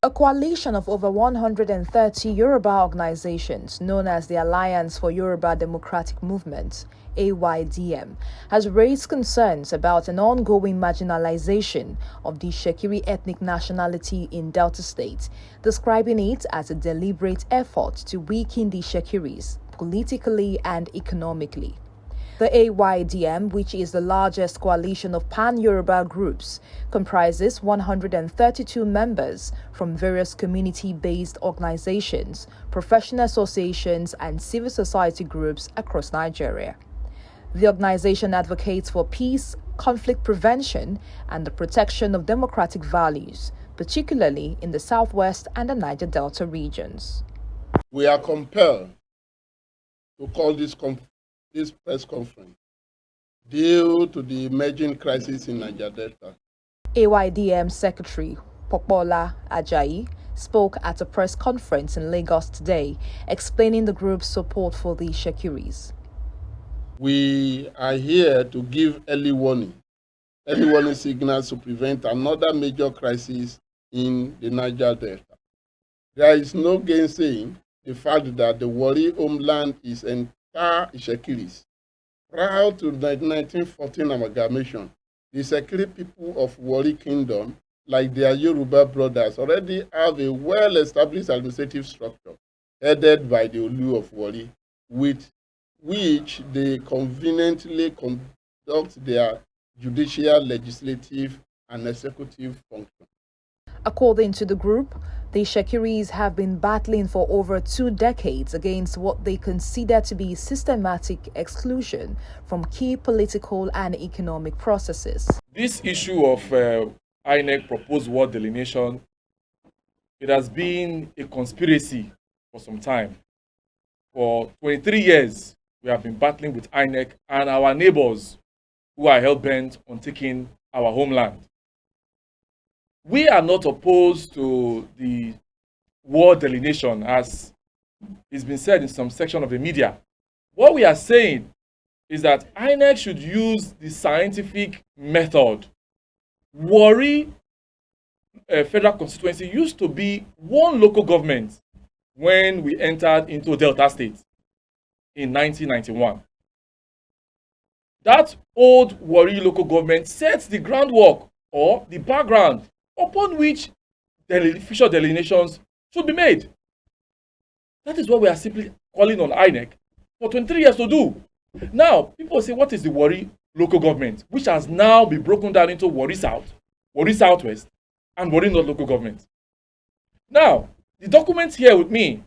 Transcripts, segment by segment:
A coalition of over 130 Yoruba organizations, known as the Alliance for Yoruba Democratic Movement, AYDM, has raised concerns about an ongoing marginalization of the Itsekiri ethnic nationality in Delta State, describing it as a deliberate effort to weaken the Itsekiris politically and economically. The AYDM, which is the largest coalition of pan-Yoruba groups, comprises 132 members from various community-based organizations, professional associations, and civil society groups across Nigeria. The organization advocates for peace, conflict prevention, and the protection of democratic values, particularly in the Southwest and the Niger Delta regions. We are compelled to call this press conference due to the emerging crisis in Niger Delta. AYDM Secretary Popola Ajayi spoke at a press conference in Lagos today, explaining the group's support for the Itsekiris. We are here to give early warning signals to prevent another major crisis in the Niger Delta. There is no gainsaying the fact that the Warri homeland is entire Itsekiris. Prior to the 1914 amalgamation, the Itsekiri people of Warri Kingdom, like their Yoruba brothers, already have a well-established administrative structure headed by the Olu of Warri, with which they conveniently conduct their judicial, legislative, and executive functions. According to the group, the Itsekiris have been battling for over 2 decades against what they consider to be systematic exclusion from key political and economic processes. This issue of INEC proposed ward delineation, it has been a conspiracy for some time. For 23 years, we have been battling with INEC and our neighbors who are hell-bent on taking our homeland. We are not opposed to the ward delineation, as it's been said in some section of the media. What we are saying is that INEC should use the scientific method. Warri federal constituency used to be one local government when we entered into Delta State in 1991. That old Warri local government sets the groundwork or the background upon which official delineations should be made. That is what we are simply calling on INEC for 23 years to do. Now, people say, what is the Warri local government, which has now been broken down into Warri South, Warri Southwest, and Warri North local government? Now, the document here with me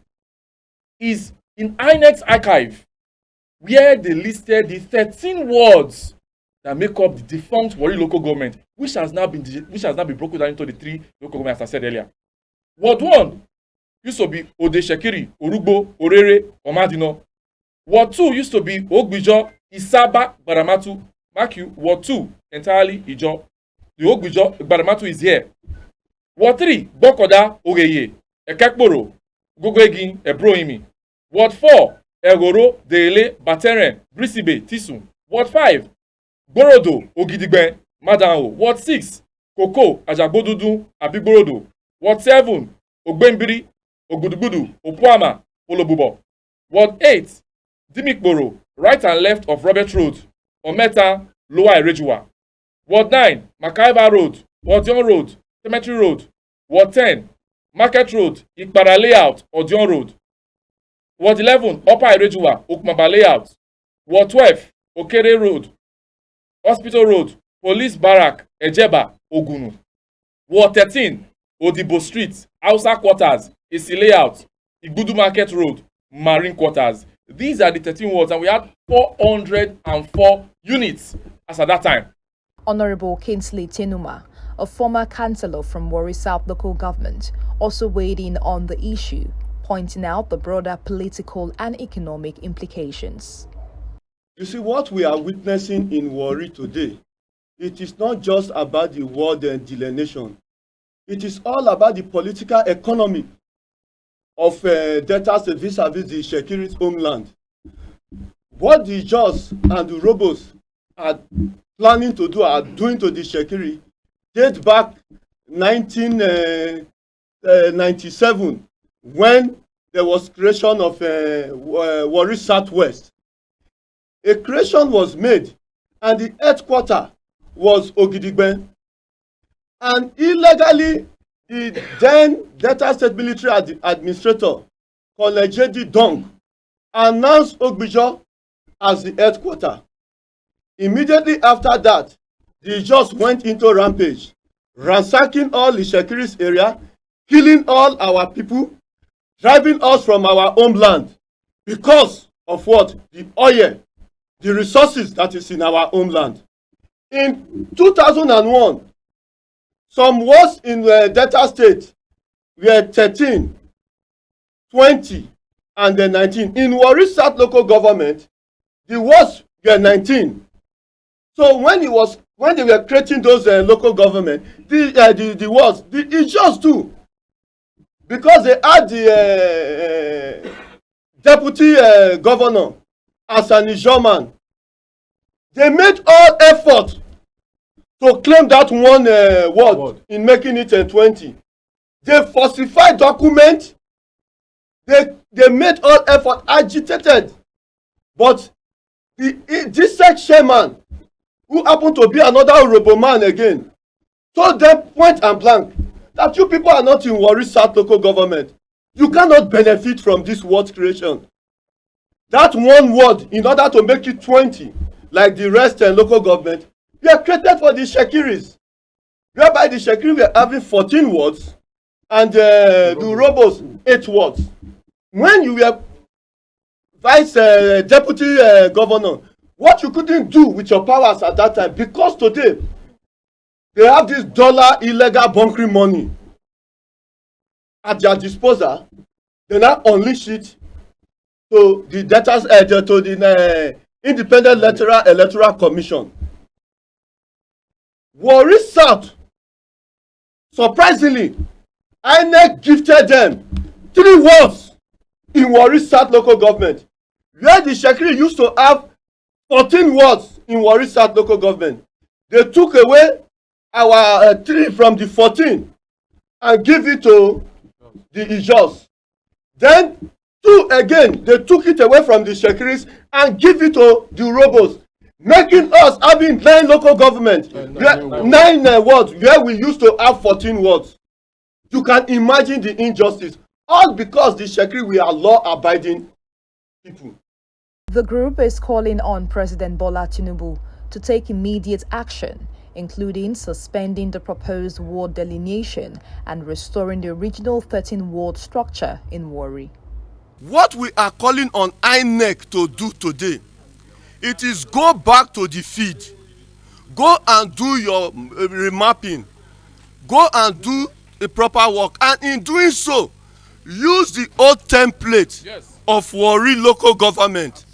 is in INEC's archive, where they listed the 13 wards that make up the defunct Warri local government, which has now been broken down into the 3 local governments, as I said earlier. Ward 1 used to be Ode Shekiri, Orugbo, Orere, Omadino. Ward 2 used to be Ogbijo, Isaba, Baramatu. Mark you, Ward 2 entirely Ijo. The Ogbijo, Baramatu is here. Ward 3, Bokoda, Ogeye, Ekekporo, Gogoegin, Ebroimi. Ward 4, Egoro, Dele, Bateren, Brisibe, Tisun. Ward 5, Borodo, Ogidigben, Madanwo. Ward 6, Koko, Ajagbodudu, Abiborodo. Ward 7, Ogbembiri, Ogudugudu, Opuama, Olobubo. Ward 8, Dimikboro, right and left of Robert Road, Ometa, Lower Erejuwa. Ward 9, Makaiba Road, Odion Road, Cemetery Road. Ward 10, Market Road, Ikpara Layout, Odion Road. Ward 11, Upper Erejuwa, Okmaba Layout. Ward 12, Okere Road, Hospital Road, Police Barrack, Ejeba, Ogunu. Ward 13, Odibo Street, Hausa Quarters, Isi Layout, Igbudu Market Road, Marine Quarters. These are the 13 wards, and we had 404 units as at that time. Honorable Kingsley Tinubu, a former councillor from Warri South local government, also weighed in on the issue, pointing out the broader political and economic implications. You see, what we are witnessing in Warri today, it is not just about the ward delineation. It is all about the political economy of Delta State vis-a-vis the Itsekiri's homeland. What the Jaws and the Robos are planning to do, are doing to the Itsekiri, date back 19 97, when there was creation of Warri Southwest. A creation was made, and the headquarter was Ogidigbe. And illegally, the then Delta State Military Administrator, Colonel J.D. Dong, announced Ogbijo as the headquarter. Immediately after that, the just went into rampage, ransacking all Itsekiri's area, killing all our people, driving us from our homeland because of what? The oil, the resources that is in our homeland. In 2001, some wards in Delta State were 13, 20, and then 19. In Warri South local government, the wards were 19. So when they were creating those local government, the wards, it just do, because they had the deputy governor as an Ijaw. They made all effort to claim that one word in making it 20. They falsified documents. They made all effort, agitated. But this chairman, who happened to be another Yoruba man again, told them point and blank that you people are not in Warri South local government. You cannot benefit from this word creation. That one word, in order to make it 20, like the rest local government, we are created for the Itsekiris, whereby the Itsekiri were having 14 words and the Urhobos 8 words. When you were vice deputy governor, what you couldn't do with your powers at that time, because today they have this dollar illegal bunkering money at their disposal, they now unleash it to the to the Independent Electoral Commission. Warri South, surprisingly, INEC gifted them 3 wards in Warri South local government, where the Itsekiri used to have 14 wards in Warri South local government. They took away our 3 from the 14 and give it to the Ijaws. Then 2 again, they took it away from the Itsekiris and give it to the Urhobos, making us having 9 local government, 9 wards, where we used to have 14 wards. You can imagine the injustice, all because the Itsekiri, we are law-abiding people. The group is calling on President Bola Tinubu to take immediate action, including suspending the proposed ward delineation and restoring the original 13-ward structure in Warri. What we are calling on INEC to do today, it is go back to the feed, go and do your remapping, go and do the proper work, and in doing so, use the old template of Warri local government.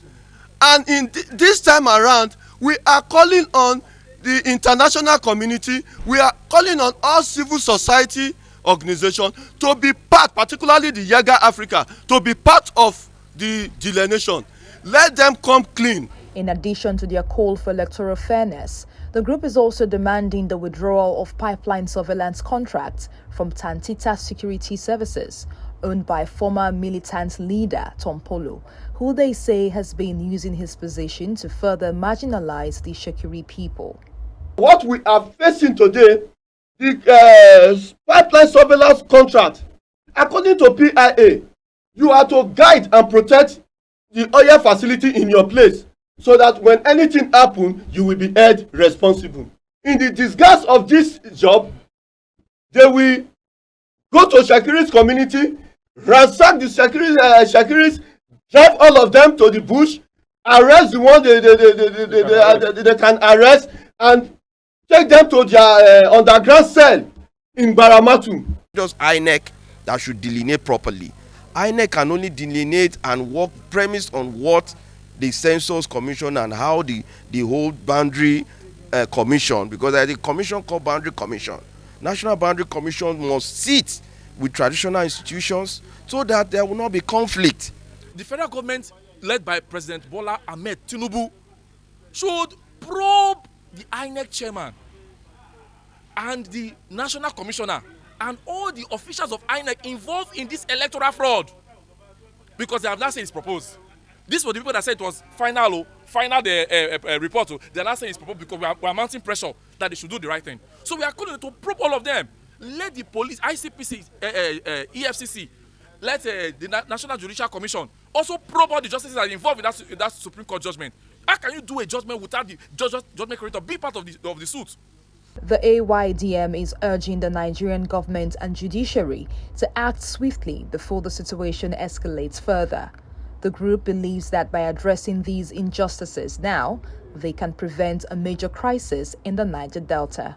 And in this time around, we are calling on the international community, we are calling on all civil society organizations to be part, particularly the Yaga Africa, to be part of the delineation. Let them come clean. In addition to their call for electoral fairness, the group is also demanding the withdrawal of pipeline surveillance contracts from Tantita Security Services, owned by former militant leader Tom Polo, who they say has been using his position to further marginalize the Itsekiri people. What we are facing today, the pipeline surveillance contract, according to PIA, you are to guide and protect the oil facility in your place, so that when anything happens, you will be held responsible. In the disguise of this job, they will go to Itsekiri's community, ransack the Itsekiris, drive all of them to the bush, arrest the one they can arrest, and take them to their underground cell in Baramatu. Just INEC that should delineate properly. INEC can only delineate and work premised on what the Census Commission and how the whole boundary commission, because there is a commission called Boundary Commission. National Boundary Commission must sit with traditional institutions so that there will not be conflict. The federal government, led by President Bola Ahmed Tinubu, should probe the INEC chairman and the national commissioner and all the officials of INEC involved in this electoral fraud, because they have now said it's proposed. This was the people that said it was final report. They are now saying it's proposed because we are mounting pressure that they should do the right thing. So we are calling to probe all of them. Let the police, ICPC, EFCC, let the National Judicial Commission also probe all the justices that are involved in that Supreme Court judgment. How can you do a judgment without the judgment creator be part of the suit? The AYDM is urging the Nigerian government and judiciary to act swiftly before the situation escalates further. The group believes that by addressing these injustices now, they can prevent a major crisis in the Niger Delta.